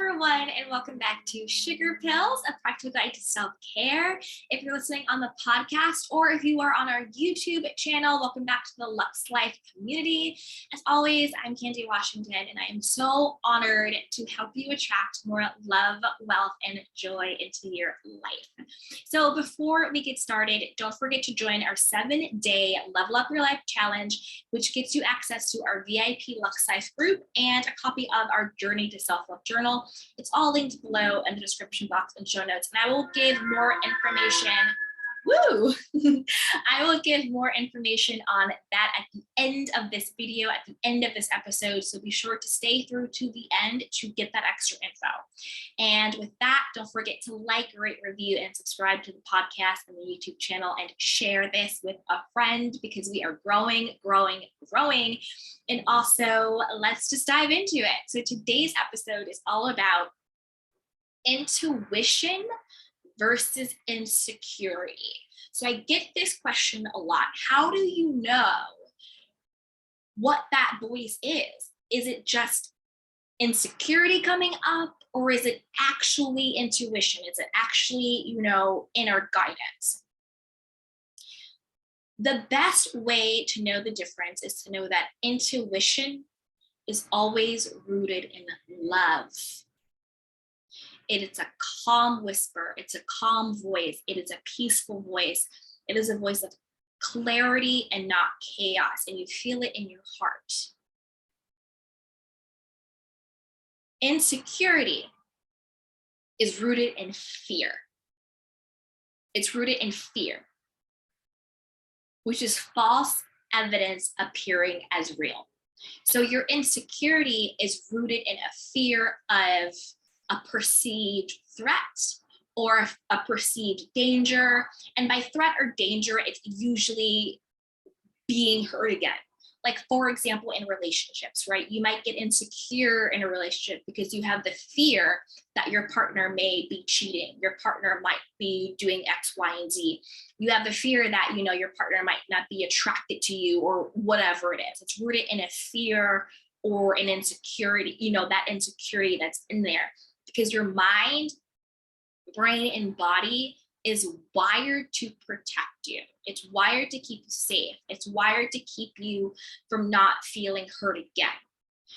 everyone, and welcome back to Sugar Pills, a practical guide to self-care. If you're listening on the podcast or if you are on our YouTube channel, welcome back to the Lux Life community. As always, I'm Candy Washington, and I am so honored to help you attract more love, wealth, and joy into your life. So before we get started, don't forget to join our 7-day Level Up Your Life Challenge, which gets you access to our VIP Lux Life group and a copy of our Journey to Self-Love Journal. It's all linked below in the description box and show notes. And I will give more information. I will give more information on that at the end of this video, at the end of this episode. So be sure to stay through to the end to get that extra info. And with that, don't forget to like, rate, review, and subscribe to the podcast and the YouTube channel, and share this with a friend because we are growing. And also, let's just dive into it. So today's episode is all about intuition versus insecurity. So I get this question a lot. How do you know what that voice is? Is it just insecurity coming up, or is it actually intuition? Is it actually, inner guidance? The best way to know the difference is to know that intuition is always rooted in love. It is a calm whisper. It's a calm voice. It is a peaceful voice. It is a voice of clarity and not chaos, and you feel it in your heart. Insecurity is rooted in fear. It's rooted in fear, which is false evidence appearing as real. So your insecurity is rooted in a fear of a perceived threat or a perceived danger. And by threat or danger, it's usually being hurt again. Like, for example, in relationships, right? You might get insecure in a relationship because you have the fear that your partner may be cheating. Your partner might be doing X, Y, and Z. You have the fear that, your partner might not be attracted to you or whatever it is. It's rooted in a fear or an insecurity, that insecurity that's in there. Because your mind, brain, and body is wired to protect you. It's wired to keep you safe. It's wired to keep you from not feeling hurt again.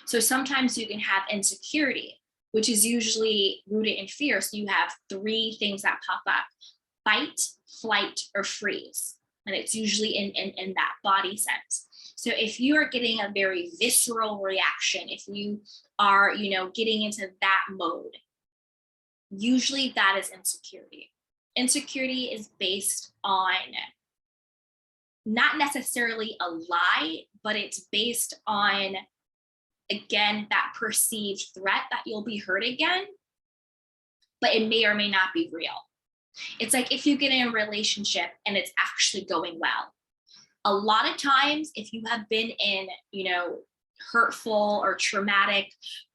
So sometimes you can have insecurity, which is usually rooted in fear. So you have 3 things that pop up: fight, flight, or freeze. And it's usually in that body sense. So if you are getting a very visceral reaction, if you are, getting into that mode, usually that is insecurity. Insecurity is based on not necessarily a lie, but it's based on, again, that perceived threat that you'll be hurt again, but it may or may not be real. It's like if you get in a relationship and it's actually going well. A lot of times, if you have been in, hurtful or traumatic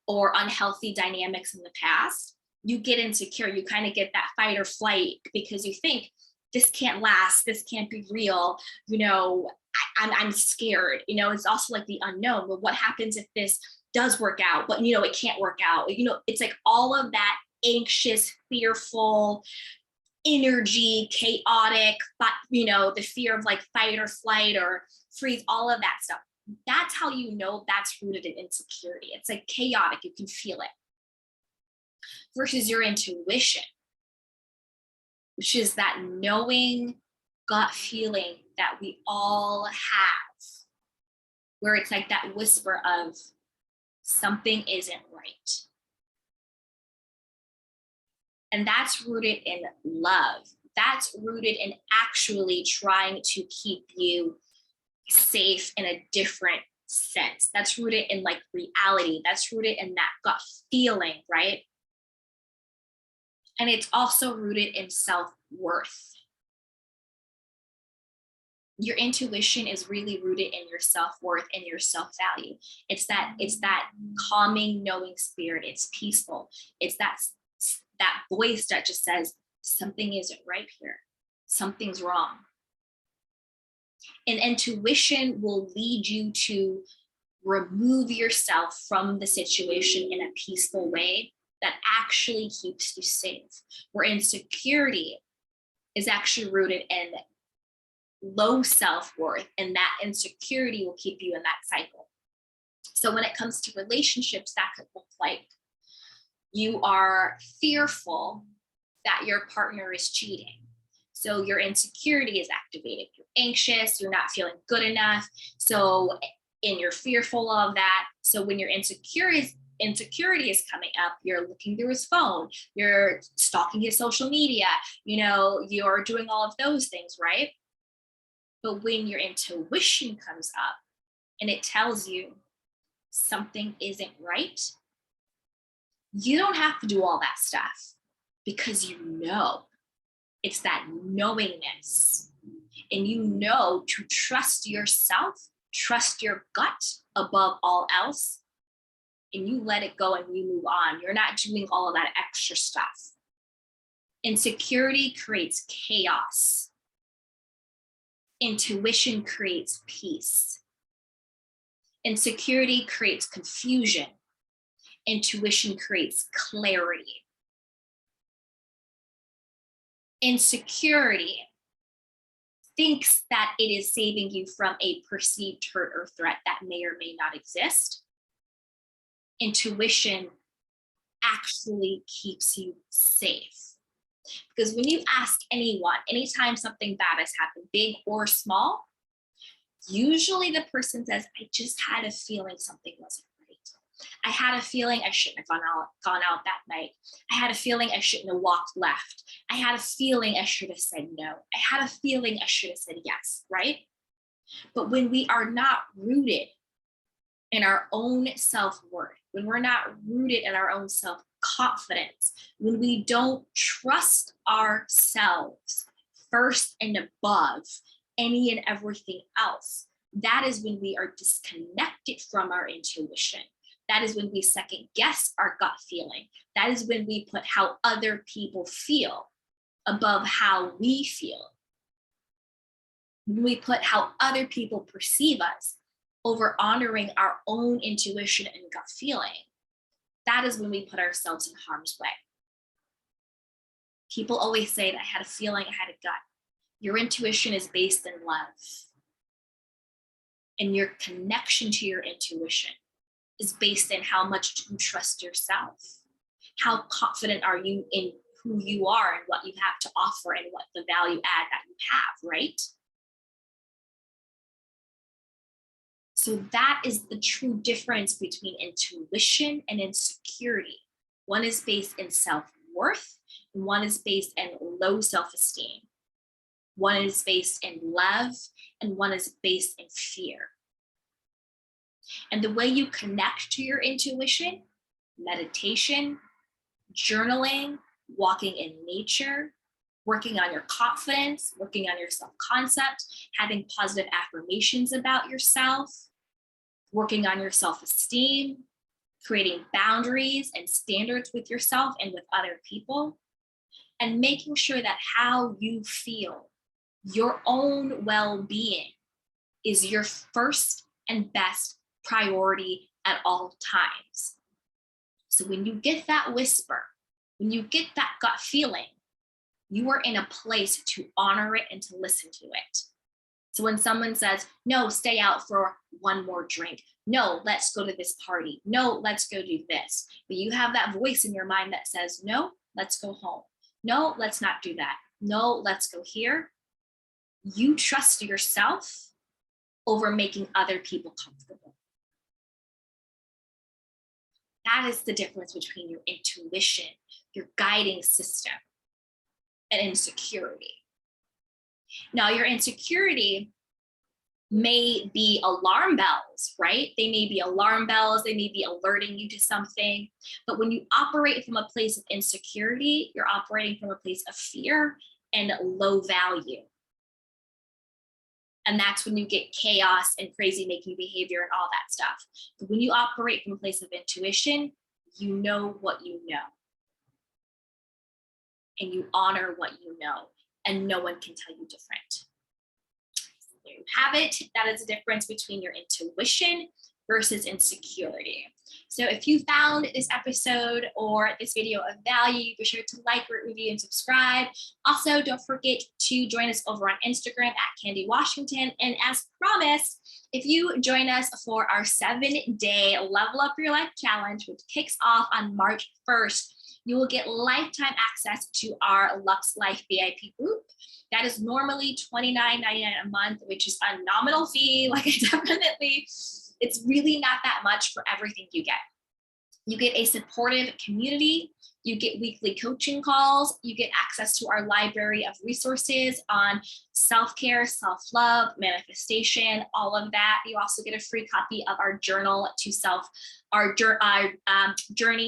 or unhealthy dynamics in the past, you get insecure. You kind of get that fight or flight because you think, this can't last. This can't be real. I'm scared. It's also like the unknown. Well, what happens if this does work out, but it can't work out? It's like all of that anxious, fearful energy, chaotic, but the fear of like fight or flight or freeze, all of that stuff. That's how that's rooted in insecurity. It's like chaotic. You can feel it. Versus your intuition, which is that knowing gut feeling that we all have, where it's like that whisper of something isn't right. And that's rooted in love. That's rooted in actually trying to keep you safe in a different sense. That's rooted in like reality. That's rooted in that gut feeling, right? And it's also rooted in self-worth. Your intuition is really rooted in your self-worth and your self-value. It's that calming, knowing spirit. It's peaceful. It's that voice that just says, something isn't right here. Something's wrong. And intuition will lead you to remove yourself from the situation in a peaceful way that actually keeps you safe. Where insecurity is actually rooted in low self-worth, and that insecurity will keep you in that cycle. So when it comes to relationships, that could look like you are fearful that your partner is cheating. So your insecurity is activated. You're anxious, you're not feeling good enough. And you're fearful of that. So when your insecurity is coming up, you're looking through his phone, you're stalking his social media, you're doing all of those things, right? But when your intuition comes up and it tells you something isn't right, you don't have to do all that stuff, because it's that knowingness, and to trust yourself, trust your gut above all else, and you let it go and you move on. You're not doing all of that extra stuff. Insecurity creates chaos. Intuition creates peace. Insecurity creates confusion. Intuition creates clarity. Insecurity thinks that it is saving you from a perceived hurt or threat that may or may not exist. Intuition actually keeps you safe. Because when you ask anyone, anytime something bad has happened, big or small, usually the person says, I just had a feeling something wasn't right. I had a feeling I shouldn't have gone out that night. I had a feeling I shouldn't have walked left. I had a feeling I should have said no. I had a feeling I should have said yes, right? But when we are not rooted in our own self-worth, when we're not rooted in our own self-confidence, when we don't trust ourselves first and above any and everything else, that is when we are disconnected from our intuition. That is when we second guess our gut feeling. That is when we put how other people feel above how we feel. When we put how other people perceive us over honoring our own intuition and gut feeling, that is when we put ourselves in harm's way. People always say that I had a feeling, I had a gut. Your intuition is based in love. And your connection to your intuition is based in how much you trust yourself. How confident are you in who you are and what you have to offer and what the value add that you have, right? So that is the true difference between intuition and insecurity. One is based in self-worth, and one is based in low self-esteem. One is based in love, and one is based in fear. And the way you connect to your intuition, meditation, journaling, walking in nature, working on your confidence, working on your self-concept, having positive affirmations about yourself, working on your self-esteem, creating boundaries and standards with yourself and with other people, and making sure that how you feel, your own well-being, is your first and best priority at all times. So when you get that whisper, when you get that gut feeling, you are in a place to honor it and to listen to it. So when someone says, no, stay out for one more drink. No, let's go to this party. No, let's go do this. But you have that voice in your mind that says, no, let's go home. No, let's not do that. No, let's go here. You trust yourself over making other people comfortable. That is the difference between your intuition, your guiding system, and insecurity. Now, your insecurity may be alarm bells, right? They may be alarm bells, they may be alerting you to something. But when you operate from a place of insecurity, you're operating from a place of fear and low value. And that's when you get chaos and crazy making behavior and all that stuff. But when you operate from a place of intuition, you know what you know. And you honor what you know. And no one can tell you different. So there you have it. That is the difference between your intuition versus insecurity. So if you found this episode or this video of value, be sure to like, rate, review, and subscribe. Also, don't forget to join us over on Instagram at Candy Washington. And as promised, if you join us for our 7-day Level Up Your Life Challenge, which kicks off on March 1st, you will get lifetime access to our Lux Life VIP group. That is normally $29.99 a month, which is a nominal fee. Like, it's really not that much for everything you get. You get a supportive community. You get weekly coaching calls. You get access to our library of resources on self-care, self-love, manifestation, all of that. You also get a free copy of our Journey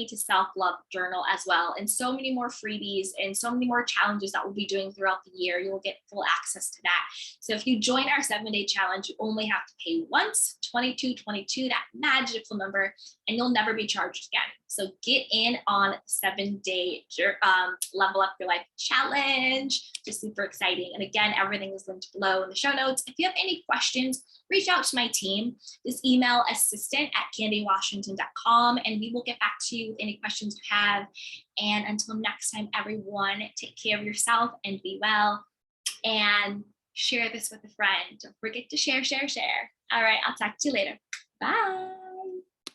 to Self-Love journal as well. And so many more freebies and so many more challenges that we'll be doing throughout the year. You will get full access to that. So if you join our 7-day challenge, you only have to pay once, $22.22, that magical number, and you'll never be charged again. So get in on 7-day Level Up Your Life Challenge. It's super exciting. And again, everything is linked below in the show notes. If you have any questions, reach out to my team. Just email assistant@candywashington.com, and we will get back to you with any questions you have. And until next time, everyone, take care of yourself and be well. And share this with a friend. Don't forget to share. All right, I'll talk to you later. Bye.